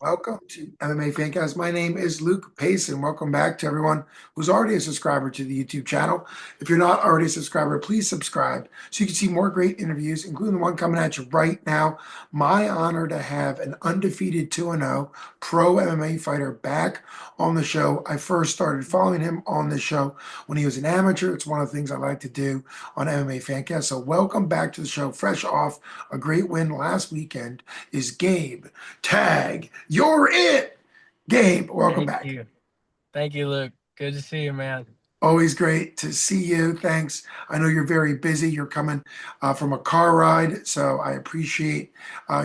Welcome to MMA Fancast. My name is Luke Payson. Welcome back to everyone who's already a subscriber to the YouTube channel. If you're not already a subscriber, please subscribe so you can see more great interviews, including the one coming at you right now. My honor to have an undefeated 2-0 pro MMA fighter back on the show. I first started following him on the show when he was an amateur. It's one of the things I like to do on MMA Fancast. So welcome back to the show, fresh off a great win last weekend, is Gabe Tag. You're it. Gabe, welcome Thank back. you. Thank you, Luke. Good to see you, man. Always great to see you. Thanks. I know you're very busy. You're coming from a car ride, so I appreciate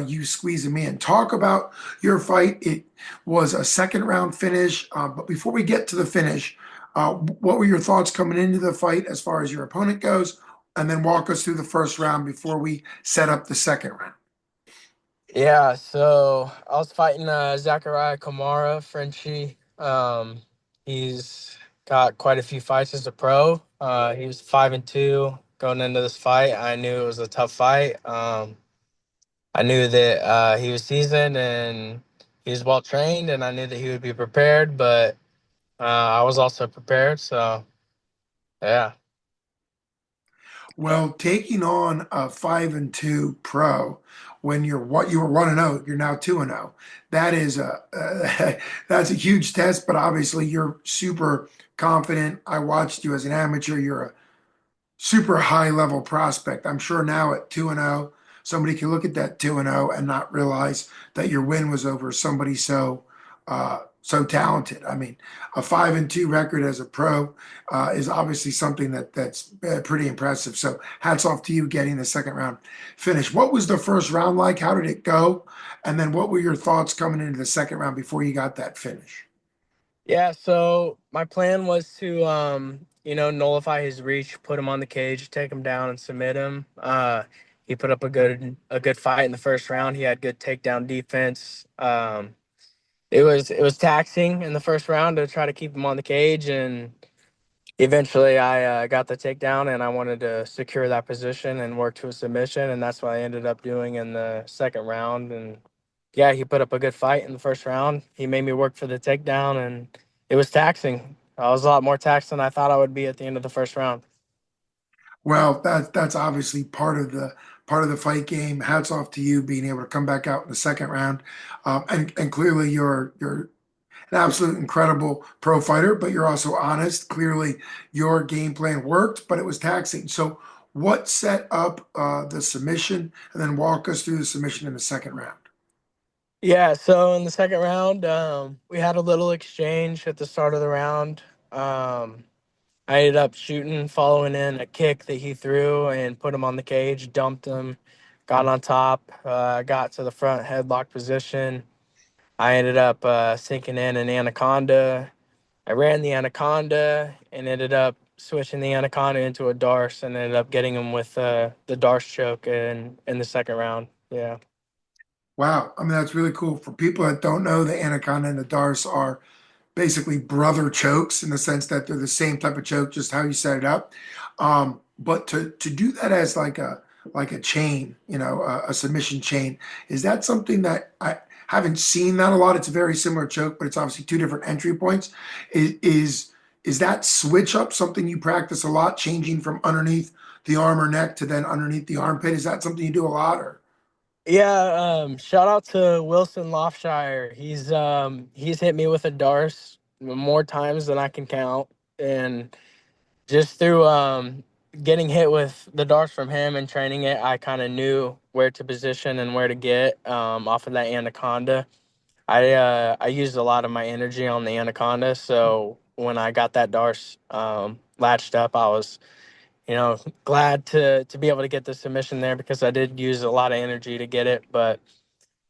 you squeezing me in. Talk about your fight. It was a second round finish, but before we get to the finish, what were your thoughts coming into the fight as far as your opponent goes? And then walk us through the first round before we set up the second round. Yeah, so I was fighting Zachariah Kamara, Frenchie. He's got quite a few fights as a pro. He was 5-2 going into this fight. I knew it was a tough fight. I knew that he was seasoned and he was well trained, and I knew that he would be prepared. But I was also prepared. So yeah. Well, taking on a 5-2 pro when you're what you were 1-0, you're now 2-0. That is a that's a huge test, but obviously you're super confident. I watched you as an amateur. You're a super high level prospect. I'm sure now at 2-0, somebody can look at that 2-0 and not realize that your win was over somebody so talented. I mean, a 5-2 record as a pro is obviously something that's pretty impressive. So hats off to you getting the second round finish. What was the first round like? How did it go? And then what were your thoughts coming into the second round before you got that finish? Yeah, so my plan was to nullify his reach, put him on the cage, take him down and submit him. He put up a good fight in the first round. He had good takedown defense. It was taxing in the first round to try to keep him on the cage, and eventually I got the takedown, and I wanted to secure that position and work to a submission, and that's what I ended up doing in the second round. And yeah, he put up a good fight in the first round. He made me work for the takedown, and it was taxing. I was a lot more taxed than I thought I would be at the end of the first round. Well, that's obviously part of the fight game. Hats off to you being able to come back out in the second round, and clearly you're an absolute incredible pro fighter, but you're also honest. Clearly, your game plan worked, but it was taxing. So, what set up the submission, and then walk us through the submission in the second round? Yeah, so in the second round, we had a little exchange at the start of the round. I ended up shooting, following in a kick that he threw and put him on the cage, dumped him, got on top, got to the front headlock position. I ended up sinking in an anaconda. I ran the anaconda and ended up switching the anaconda into a darce and ended up getting him with the darce choke in the second round. Yeah. Wow, I mean that's really cool. For people that don't know, the anaconda and the darce are basically brother chokes in the sense that they're the same type of choke, just how you set it up. But to do that as like a chain, a submission chain, is that something that I haven't seen that a lot? It's a very similar choke, but it's obviously two different entry points. Is that switch up something you practice a lot, changing from underneath the arm or neck to then underneath the armpit? Is that something you do a lot, or? Yeah, shout out to Wilson Lofshire. He's hit me with a darce more times than I can count. And just through getting hit with the darts from him and training it, I kind of knew where to position and where to get off of that anaconda. I used a lot of my energy on the anaconda, so when I got that darce latched up, I was glad to be able to get the submission there because I did use a lot of energy to get it. But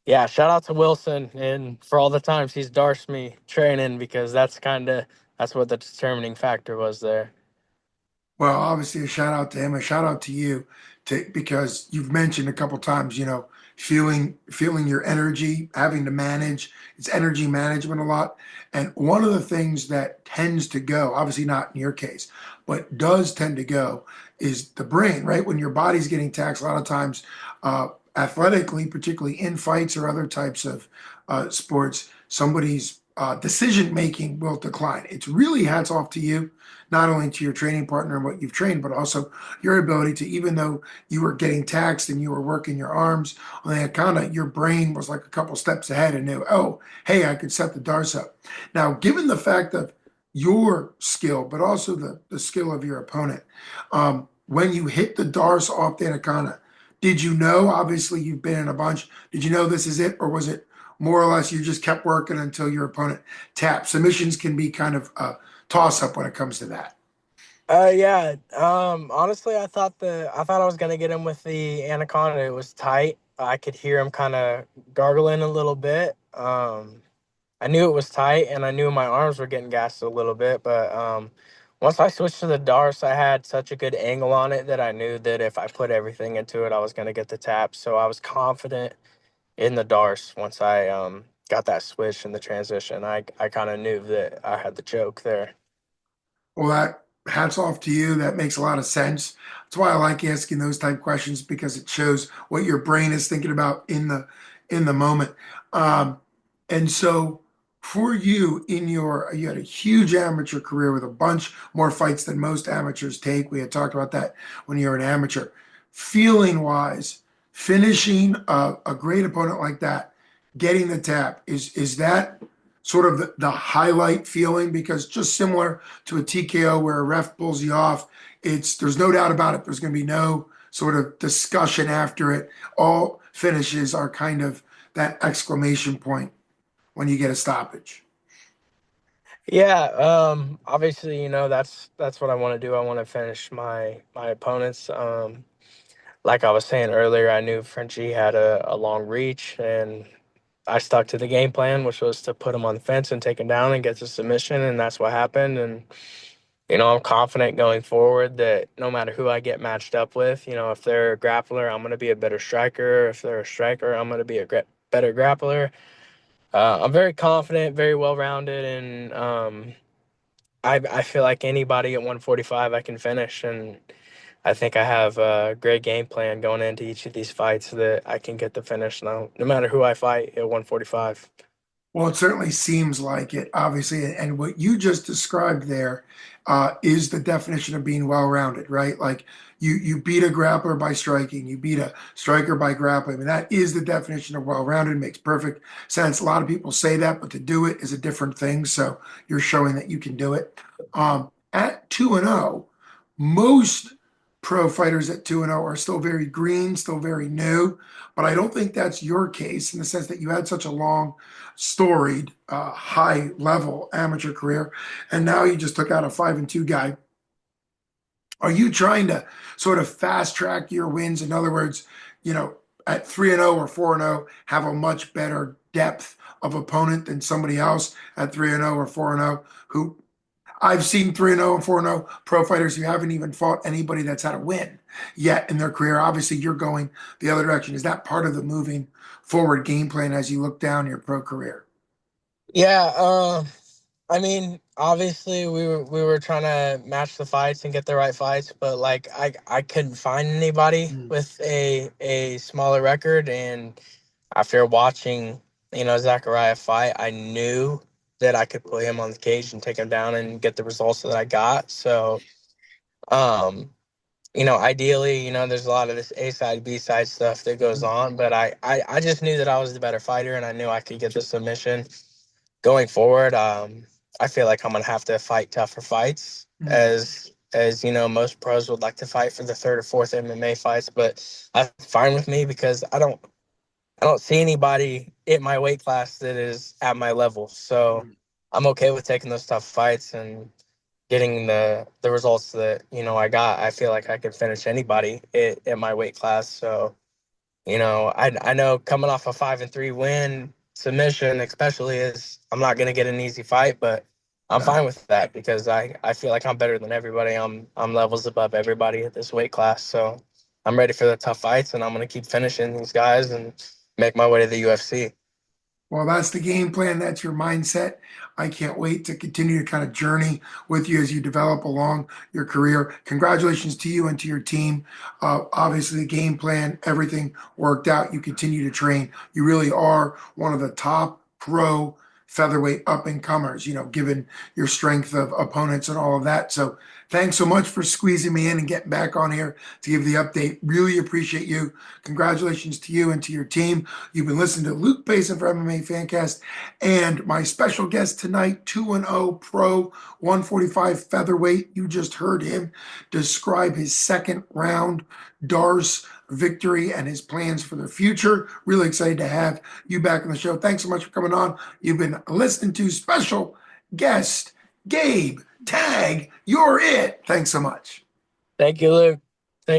yeah, shout out to Wilson and for all the times he's darsed me training because that's what the determining factor was there. Well, obviously, a shout out to him, a shout out to you, because you've mentioned a couple times, feeling your energy, having to manage. It's energy management a lot, and one of the things that tends to go, obviously not in your case, but does tend to go, is the brain. Right when your body's getting taxed, a lot of times, athletically, particularly in fights or other types of sports, somebody's decision making will decline. It's really hats off to you, not only to your training partner and what you've trained, but also your ability to, even though you were getting taxed and you were working your arms on the Akana, your brain was like a couple steps ahead and knew, oh, hey, I could set the Darce up. Now, given the fact of your skill, but also the skill of your opponent, when you hit the Darce off the Akana, did you know? Obviously, you've been in a bunch. Did you know this is it, or was it more or less you just kept working until your opponent tapped? Submissions can be kind of a toss up when it comes to that. Yeah. Honestly, I thought I was gonna get him with the anaconda. It was tight. I could hear him kind of gargling a little bit. I knew it was tight, and I knew my arms were getting gassed a little bit. But once I switched to the Darce, I had such a good angle on it that I knew that if I put everything into it, I was gonna get the tap. So I was confident in the Darce once I got that switch in the transition. I kind of knew that I had the choke there. Well, that hats off to you. That makes a lot of sense. That's why I like asking those type questions because it shows what your brain is thinking about in the moment. Um, and so for you in your you had a huge amateur career with a bunch more fights than most amateurs take. We had talked about that when you were an amateur. Feeling wise, finishing a great opponent like that, getting the tap, is that sort of the highlight feeling? Because just similar to a TKO where a ref pulls you off, there's no doubt about it. There's going to be no sort of discussion after it. All finishes are kind of that exclamation point when you get a stoppage. Yeah, obviously, that's what I want to do. I want to finish my opponents. Like I was saying earlier, I knew Frenchie had a long reach, and I stuck to the game plan, which was to put him on the fence and take him down and get the submission, and that's what happened. And I'm confident going forward that no matter who I get matched up with, if they're a grappler, I'm going to be a better striker. If they're a striker, I'm going to be a better grappler. I'm very confident, very well rounded, and I feel like anybody at 145 I can finish, and I think I have a great game plan going into each of these fights that I can get the finish now, no matter who I fight at 145. Well, it certainly seems like it, obviously. And what you just described there is the definition of being well-rounded, right? Like you beat a grappler by striking, you beat a striker by grappling. I mean, that is the definition of well-rounded. Makes perfect sense. A lot of people say that, but to do it is a different thing. So you're showing that you can do it. At 2-0, most pro fighters at 2-0 are still very green, still very new. But I don't think that's your case in the sense that you had such a long storied, high level amateur career, and now you just took out a 5-2 guy. Are you trying to sort of fast track your wins? In other words, at 3-0 or 4-0, have a much better depth of opponent than somebody else at 3-0 or 4-0 who I've seen 3-0 and 4-0 pro fighters who haven't even fought anybody that's had a win yet in their career. Obviously, you're going the other direction. Is that part of the moving forward game plan as you look down your pro career? Yeah, I mean, obviously we were trying to match the fights and get the right fights, but like I couldn't find anybody Mm. with a smaller record, and after watching Zachariah fight, I knew that I could put him on the cage and take him down and get the results that I got. So, um, ideally, there's a lot of this A side, B side stuff that goes on, but I just knew that I was the better fighter and I knew I could get the submission going forward. I feel like I'm gonna have to fight tougher fights Mm. as most pros would like to fight for the third or fourth MMA fights, but that's fine with me because I don't see anybody in my weight class that is at my level. So Mm. I'm okay with taking those tough fights and getting the results that I got. I feel like I could finish anybody at my weight class. So I know coming off a 5-3 win submission, especially, is I'm not gonna get an easy fight, but I'm Yeah. fine with that because I feel like I'm better than everybody. I'm levels above everybody at this weight class, so I'm ready for the tough fights, and I'm gonna keep finishing these guys and make my way to the UFC. Well, that's the game plan. That's your mindset. I can't wait to continue to kind of journey with you as you develop along your career. Congratulations to you and to your team. Obviously, the game plan, everything worked out. You continue to train. You really are one of the top pro featherweight up and comers, given your strength of opponents and all of that. So, thanks so much for squeezing me in and getting back on here to give the update. Really appreciate you. Congratulations to you and to your team. You've been listening to Luke Payson for MMA Fancast, and my special guest tonight, 2-0 Pro 145 featherweight. You just heard him describe his second round Darce victory and his plans for the future. Really excited to have you back on the show. Thanks so much for coming on. You've been listening to special guest Gabe Tag. You're it. Thanks so much. Thank you, Luke.